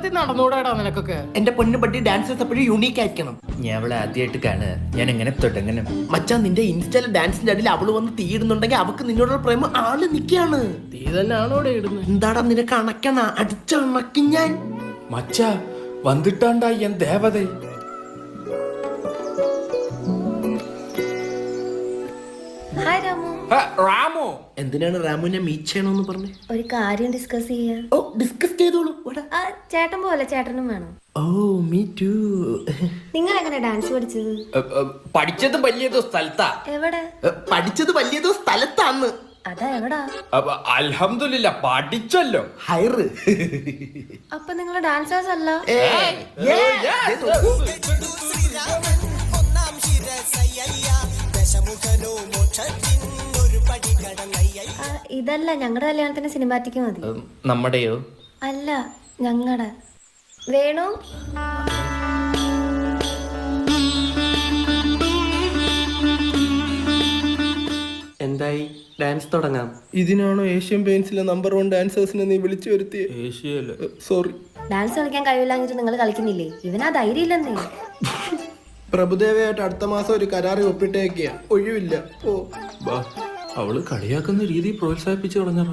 ചെറുപ്പത്തിൽ നടന്നുകൂടാടാ നിനക്കൊക്കെ? എന്റെ പൊന്നു പട്ടി ഡാൻസേഴ്സ് എപ്പോഴും യൂണീക്ക് ആയിരിക്കണം. ഞാൻ അവളെ ആദ്യമായിട്ട് കാണുക, ഞാൻ എങ്ങനെ തുടങ്ങണം? മച്ചാ നിന്റെ ഇൻസ്റ്റയിലെ ഡാൻസിന്റെ അടിയിൽ അവള് വന്ന് തീയിടുന്നുണ്ടെങ്കിൽ അവക്ക് നിന്നോടുള്ള പ്രേമം ആള് നിക്കാണ്. തീ തന്നെയാണോ ഇവിടെ ഇടുന്നത്? എന്താടാ നിനക്ക് അണക്കണ അടിച്ചണക്കി ഞാൻ மச்சா வந்துட்டான்டா என் தேவதை. ഹായ് രാമു. ராமு എന്തിനാണ് റാമുവിനെ മീറ്റ് ചെയ്യണമെന്ന് പറഞ്ഞേ? ഒരു കാര്യം ഡിസ്കസ് ചെയ്യാൻ. ഓ ഡിസ്കസ് ചെയ്തോളൂ. ആ ചേട്ടൻ പോലെ ചേട്ടനും വേണം. Oh me to. നിങ്ങൾ എങ്ങനെ ഡാൻസ് പഠിച്ചത്? പഠിച്ചത് വലിയതോ സ്ഥലത്താ. എവിടെ? പഠിച്ചത് വലിയതോ സ്ഥലത്താന്ന്. അതാ എവിടാ? അൽഹംദുലില്ലാ പഠിച്ചല്ലോ. ഹൈറ്. അപ്പൊ നിങ്ങൾ ഡാൻസേഴ്സ് അല്ല? ഇതല്ല, ഞങ്ങളുടെ കല്യാണത്തിന് സിനിമാറ്റിക് മതി. നമ്മുടെയോ? അല്ല, ഞങ്ങളുടെ. വേണു എന്തായി? ഡാൻസ് തുടങ്ങാം. ഇതിനാണോ ഏഷ്യൻ പെയിന്റ്സിലെ നമ്പർ 1 ഡാൻസേഴ്സിനെ നീ വിളിച്ചു വരുത്തിയ? സോറി. ഡാൻസ് കളിക്കാൻ കഴിവില്ലാഞ്ഞിട്ട് നിങ്ങൾ കളിക്കുന്നില്ലേ? ഇവനാ ധൈര്യം ഇല്ലെന്നേ. പ്രഭുദേവയായിട്ട് അടുത്ത മാസം ഒരു കരാറി ഒപ്പിട്ടേക്കിയ, ഒഴിവില്ല. ഓ അവള് കളിയാക്കുന്ന രീതി പ്രോത്സാഹിപ്പിച്ചു തുടങ്ങാ.